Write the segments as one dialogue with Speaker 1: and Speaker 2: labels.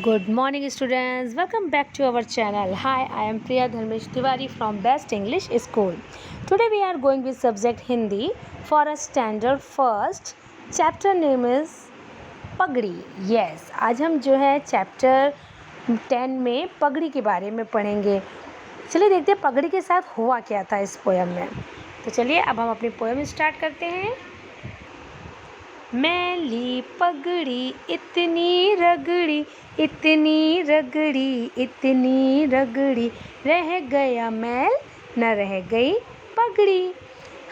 Speaker 1: Good morning, students. Welcome back to our channel. Hi, I am Priya Dharmesh Tiwari from Best English School. Today we are going with subject Hindi for a standard first. Chapter name is पगड़ी. Yes, आज हम जो है chapter 10 में पगड़ी के बारे में पढ़ेंगे. चलिए देखते हैं पगड़ी के साथ हुआ क्या था इस पोयम में. तो चलिए अब हम अपनी पोयम स्टार्ट करते हैं. मैली पगड़ी इतनी रगड़ी इतनी रगड़ी इतनी रगड़ी, रह गया मैल न रह गई पगड़ी.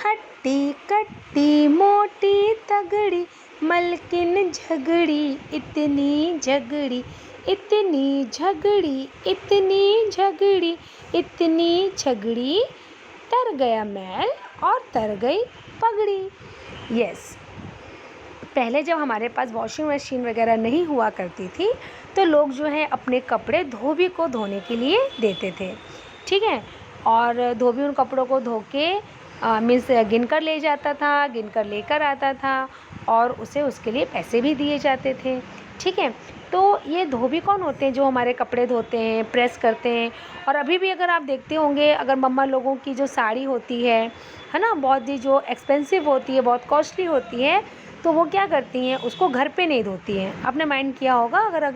Speaker 1: हट्टी कट्टी मोटी तगड़ी, मलकिन झगड़ी इतनी झगड़ी इतनी झगड़ी इतनी झगड़ी इतनी झगड़ी, तर गया मैल और तर गई पगड़ी. यस, पहले जब हमारे पास वॉशिंग मशीन वगैरह नहीं हुआ करती थी तो लोग जो है अपने कपड़े धोबी को धोने के लिए देते थे. ठीक है, और धोबी उन कपड़ों को धो के मीन्स गिन कर ले जाता था, गिन कर लेकर आता था और उसे उसके लिए पैसे भी दिए जाते थे. ठीक है, तो ये धोबी कौन होते हैं? जो हमारे कपड़े धोते हैं, प्रेस करते हैं. और अभी भी अगर आप देखते होंगे, अगर मम्मा लोगों की जो साड़ी होती है ना, बहुत ही जो एक्सपेंसिव होती है, बहुत कॉस्टली होती है, तो वो क्या करती हैं, उसको घर पे नहीं धोती हैं. आपने माइंड किया होगा अगर.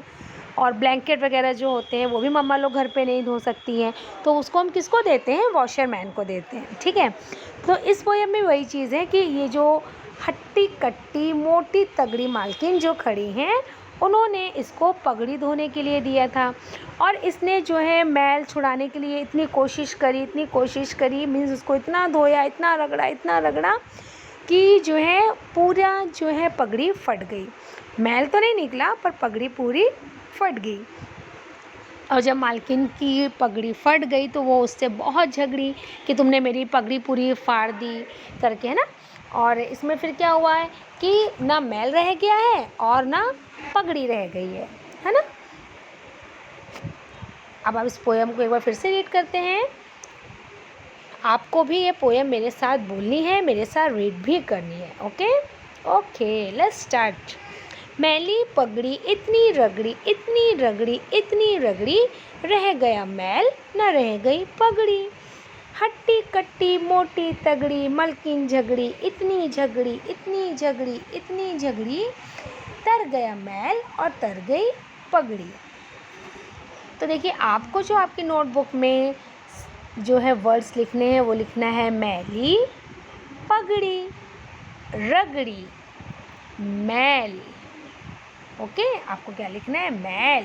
Speaker 1: और ब्लैंकेट वगैरह जो होते हैं वो भी मम्मा लोग घर पे नहीं धो सकती हैं, तो उसको हम किसको देते हैं? वॉशरमैन को देते हैं. ठीक है, तो इस पोयम में वही चीज़ है कि ये जो हट्टी कट्टी मोटी तगड़ी मालकिन जो खड़ी हैं, उन्होंने इसको पगड़ी धोने के लिए दिया था. और इसने जो है मैल छुड़ाने के लिए इतनी कोशिश करी, मीन्स उसको इतना धोया, इतना रगड़ा कि जो है पूरा जो है पगड़ी फट गई. मैल तो नहीं निकला पर पगड़ी पूरी फट गई. और जब मालकिन की पगड़ी फट गई तो वो उससे बहुत झगड़ी कि तुमने मेरी पगड़ी पूरी फाड़ दी करके, है ना. और इसमें फिर क्या हुआ है कि ना मैल रह गया है और ना पगड़ी रह गई है ना. अब आप इस पोयम को एक बार फिर से रीड करते हैं. आपको भी ये पोयम मेरे साथ बोलनी है, मेरे साथ रीड भी करनी है. Okay, let's start. मैली पगड़ी इतनी रगड़ी इतनी रगड़ी इतनी रगड़ी, रह गया मैल न रह गई पगड़ी. हट्टी कट्टी मोटी तगड़ी, मलकिन झगड़ी इतनी झगड़ी इतनी झगड़ी इतनी झगड़ी, तर गया मैल और तर गई पगड़ी. तो देखिए, आपको जो आपकी नोटबुक में जो है वर्ड्स लिखने हैं वो लिखना है मैली पगड़ी रगड़ी मैल. ओके, आपको क्या लिखना है? मैल.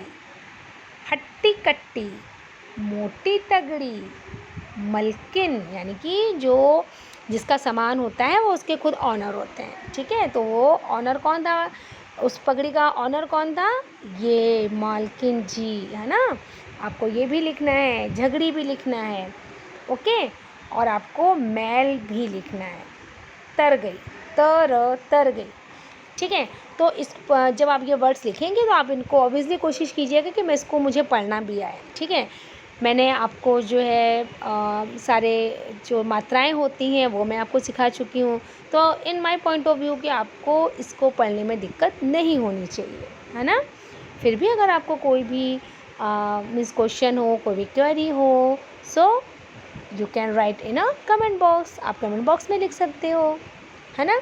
Speaker 1: हट्टी कट्टी मोटी तगड़ी, मलकिन यानी कि जो जिसका सामान होता है वो उसके खुद ऑनर होते हैं. ठीक है, तो वो ऑनर कौन था? उस पगड़ी का ऑनर कौन था? ये मालकिन जी, है ना. आपको ये भी लिखना है, झगड़ी भी लिखना है. ओके, और आपको मैल भी लिखना है. तर गई, तर गई. ठीक है, तो इस जब आप ये वर्ड्स लिखेंगे तो आप इनको ऑब्वियसली कोशिश कीजिएगा कि मुझे पढ़ना भी आए. ठीक है, मैंने आपको जो है सारे जो मात्राएं होती हैं वो मैं आपको सिखा चुकी हूँ. तो in my point of view कि आपको इसको पढ़ने में दिक्कत नहीं होनी चाहिए, है ना. फिर भी अगर आपको कोई भी मीन्स क्वेश्चन हो, कोई भी क्वेरी हो, so you can write in a comment box. आप कमेंट बॉक्स में लिख सकते हो, है ना.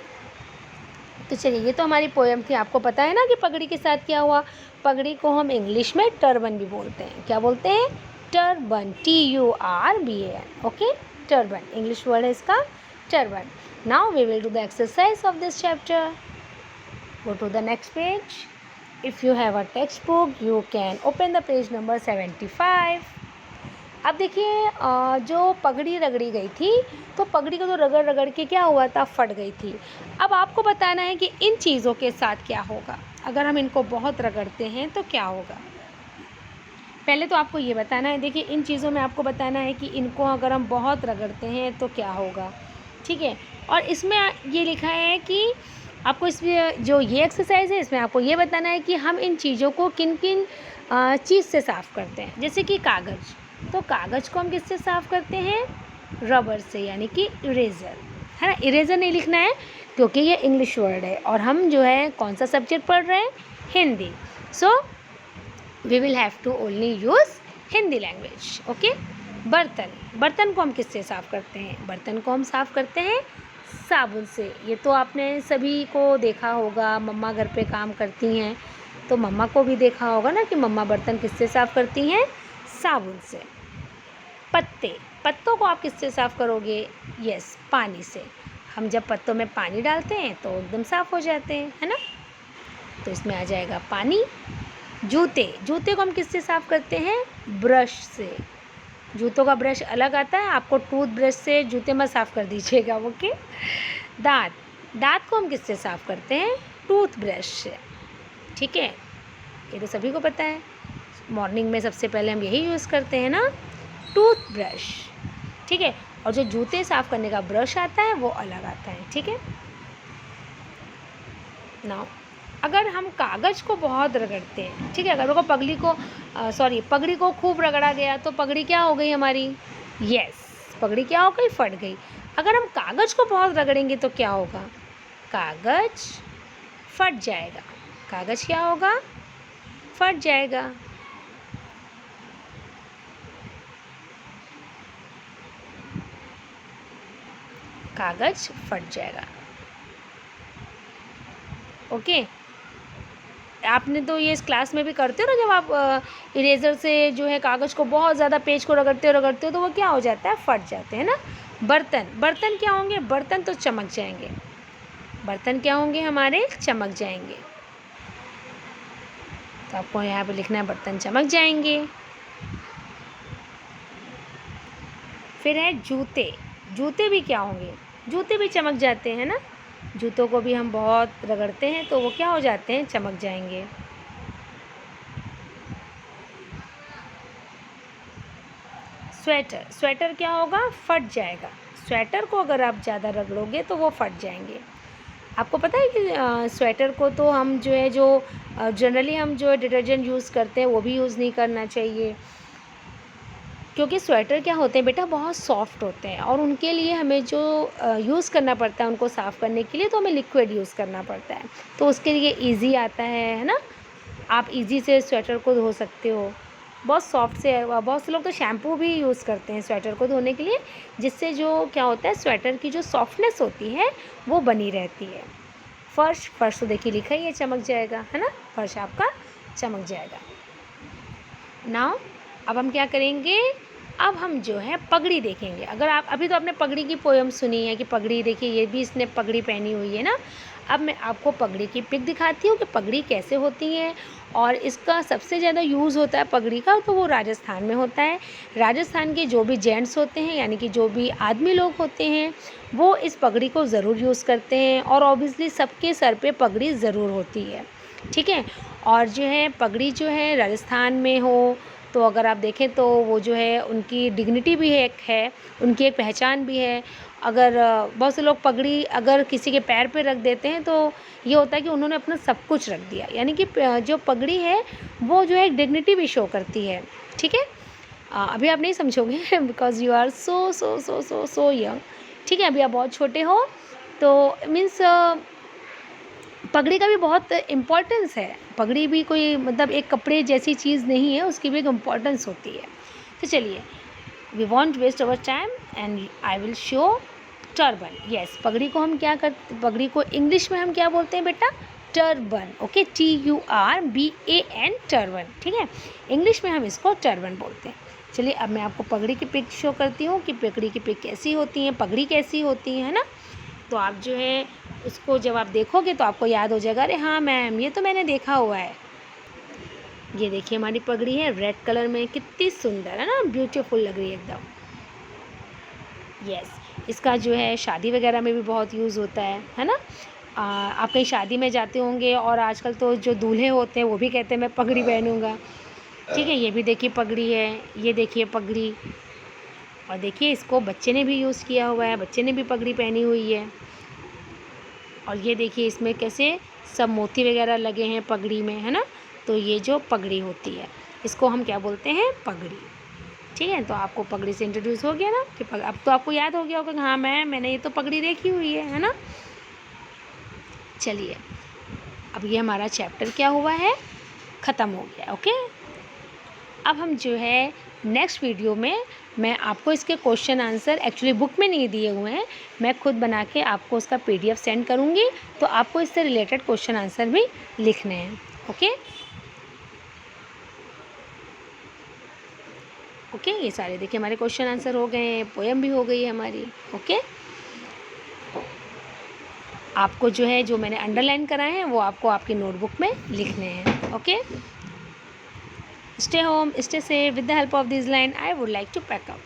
Speaker 1: तो चलिए, ये तो हमारी पोयम थी. आपको पता है ना कि पगड़ी के साथ क्या हुआ. पगड़ी को हम इंग्लिश में टर्बन भी बोलते हैं. क्या बोलते हैं? टर्बन. TURBAN. ओके, टर्बन इंग्लिश वर्ड है इसका, turban. Now we will do the exercise of this chapter. Go to the next page. If you have a text book you can open the page number 75. अब देखिए, जो पगड़ी रगड़ी गई थी तो पगड़ी को तो रगड़ के क्या हुआ था? फट गई थी. अब आपको बताना है कि इन चीज़ों के साथ क्या होगा. अगर हम इनको बहुत रगड़ते हैं तो क्या होगा. पहले तो आपको ये बताना है. देखिए, इन चीज़ों में आपको बताना है कि इनको अगर हम बहुत रगड़ते हैं तो क्या होगा. ठीक है, और इसमें ये लिखा है कि आपको इसमें जो ये एक्सरसाइज है इसमें आपको ये बताना है कि हम इन चीज़ों को किन किन चीज़ से साफ़ करते हैं. जैसे कि कागज़, तो कागज़ को हम किससे साफ़ करते हैं? रबर से, यानी कि इरेज़र, है ना. इरेज़र नहीं लिखना है क्योंकि ये इंग्लिश वर्ड है और हम जो है कौन सा सब्जेक्ट पढ़ रहे हैं? Hindi. So we will have to only use Hindi language. Okay. बर्तन, बर्तन को हम किससे साफ़ करते हैं? बर्तन को हम साफ़ करते हैं साबुन से। ये तो आपने सभी को देखा होगा, मम्मा घर पे काम करती हैं तो मम्मा को भी देखा होगा ना कि मम्मा बर्तन किससे साफ़ करती हैं? साबुन से। पत्ते, पत्तों को आप किससे साफ़ करोगे? यस, पानी से। हम जब पत्तों में पानी डालते हैं तो एकदम साफ़ हो जाते हैं, है ना? तो इसमें आ जाएगा पानी। जूते, जूते को हम किससे साफ़ करते हैं? ब्रश से। जूतों का ब्रश अलग आता है, आपको टूथ ब्रश से जूते मत साफ़ कर दीजिएगा। ओके। दाँत, दाँत को हम किससे साफ़ करते हैं? टूथ ब्रश से। ठीक है, ये तो सभी को पता है। मॉर्निंग में सबसे पहले हम यही यूज़ करते हैं ना, टूथ ब्रश। ठीक है, और जो जूते साफ़ करने का ब्रश आता है वो अलग आता है। ठीक है। नाउ अगर हम कागज़ को बहुत रगड़ते हैं, ठीक है, अगर वो पगड़ी को खूब रगड़ा गया तो पगड़ी क्या हो गई हमारी? यस, पगड़ी क्या हो गई? फट गई। अगर हम कागज़ को बहुत रगड़ेंगे तो क्या होगा? कागज़ फट जाएगा। कागज़ क्या होगा? फट जाएगा। कागज़ फट जाएगा। ओके। आपने तो ये इस क्लास में भी करते हो ना, जब आप इरेज़र से जो है कागज़ को बहुत ज़्यादा पेज को रगड़ते हो तो वो क्या हो जाता है? फट जाते हैं ना। बर्तन, बर्तन क्या होंगे? बर्तन तो चमक जाएंगे। बर्तन क्या होंगे हमारे? चमक जाएंगे। तो आपको यहाँ पे लिखना है बर्तन चमक जाएंगे। फिर है जूते, जूते भी क्या होंगे? जूते भी चमक जाते हैं ना। जूतों को भी हम बहुत रगड़ते हैं तो वो क्या हो जाते हैं? चमक जाएंगे। स्वेटर, स्वेटर क्या होगा? फट जाएगा। स्वेटर को अगर आप ज़्यादा रगड़ोगे तो वो फट जाएंगे। आपको पता है कि स्वेटर को तो हम जनरली हम जो डिटर्जेंट यूज़ करते हैं वो भी यूज़ नहीं करना चाहिए, क्योंकि स्वेटर क्या होते हैं बेटा? बहुत सॉफ्ट होते हैं और उनके लिए हमें जो यूज़ करना पड़ता है उनको साफ़ करने के लिए, तो हमें लिक्विड यूज़ करना पड़ता है। तो उसके लिए ईज़ी आता है ना? आप ईज़ी से स्वेटर को धो सकते हो। बहुत सॉफ्ट से है। बहुत से लोग तो शैम्पू भी यूज़ करते हैं स्वेटर को धोने के लिए, जिससे जो क्या होता है, स्वेटर की जो सॉफ्टनेस होती है वो बनी रहती है। फ़र्श, फ़र्श तो देखिए लिखा ही है चमक जाएगा, है ना? फ़र्श आपका चमक जाएगा। नाउ अब हम क्या करेंगे? अब हम जो है पगड़ी देखेंगे। अगर आप अभी तो आपने पगड़ी की पोएम सुनी है कि पगड़ी देखिए, ये भी इसने पगड़ी पहनी हुई है ना। अब मैं आपको पगड़ी की पिक दिखाती हूँ कि पगड़ी कैसे होती है, और इसका सबसे ज़्यादा यूज़ होता है पगड़ी का, तो वो राजस्थान में होता है। राजस्थान के जो भी जेंट्स होते हैं, यानी कि जो भी आदमी लोग होते हैं, वो इस पगड़ी को ज़रूर यूज़ करते हैं, और ऑब्वियसली सबके सर पे पगड़ी ज़रूर होती है। ठीक है। और जो है पगड़ी जो है राजस्थान में हो तो अगर आप देखें तो वो जो है उनकी डिग्निटी भी है, उनकी एक पहचान भी है। अगर बहुत से लोग पगड़ी अगर किसी के पैर पे रख देते हैं तो ये होता है कि उन्होंने अपना सब कुछ रख दिया, यानी कि जो पगड़ी है वो जो है एक डिग्निटी भी शो करती है। ठीक है। अभी आप नहीं समझोगे because you are so so so so so young. ठीक है, अभी आप बहुत छोटे हो, तो मीन्स पगड़ी का भी बहुत इम्पोर्टेंस है। पगड़ी भी कोई मतलब एक कपड़े जैसी चीज़ नहीं है, उसकी भी एक इम्पोर्टेंस होती है। तो चलिए, we won't waste our time and I will show turban. Yes, पगड़ी को हम क्या करते, पगड़ी को इंग्लिश में हम क्या बोलते हैं बेटा? टर्बन। Okay, TURBAN, turban. ठीक है, इंग्लिश में हम इसको टर्बन बोलते हैं। चलिए अब मैं आपको पगड़ी की पिक शो करती हूँ कि पगड़ी की पिक कैसी होती है, पगड़ी कैसी होती है ना। तो आप जो है उसको जब आप देखोगे तो आपको याद हो जाएगा, अरे हाँ मैम, ये तो मैंने देखा हुआ है। ये देखिए हमारी पगड़ी है रेड कलर में, कितनी सुंदर है ना, ब्यूटीफुल लग रही है एकदम। यस, इसका जो है शादी वगैरह में भी बहुत यूज़ होता है ना। आप कहीं शादी में जाते होंगे और आजकल तो जो दूल्हे होते हैं वो भी कहते हैं मैं पगड़ी पहनूँगा। ठीक है, ये भी देखिए पगड़ी है, ये देखिए पगड़ी, और देखिए इसको बच्चे ने भी यूज़ किया हुआ है, बच्चे ने भी पगड़ी पहनी हुई है। और ये देखिए इसमें कैसे सब मोती वगैरह लगे हैं पगड़ी में, है ना। तो ये जो पगड़ी होती है इसको हम क्या बोलते हैं? पगड़ी। ठीक है, तो आपको पगड़ी से इंट्रोड्यूस हो गया ना कि अब तो आपको याद हो गया होगा कि हाँ मैंने ये तो पगड़ी देखी हुई है ना। चलिए अब ये हमारा चैप्टर क्या हुआ है? ख़त्म हो गया। ओके, अब हम जो है नेक्स्ट वीडियो में मैं आपको इसके क्वेश्चन आंसर एक्चुअली बुक में नहीं दिए हुए हैं, मैं खुद बना के आपको उसका PDF सेंड करूँगी, तो आपको इससे रिलेटेड क्वेश्चन आंसर भी लिखने हैं। ओके ओके, ये सारे देखिए हमारे क्वेश्चन आंसर हो गए हैं, पोएम भी हो गई है हमारी। ओके, आपको जो है जो मैंने अंडरलाइन कराए हैं वो आपको आपकी नोटबुक में लिखने हैं। Okay, stay home, stay safe. With the help of this line I would like to pack up.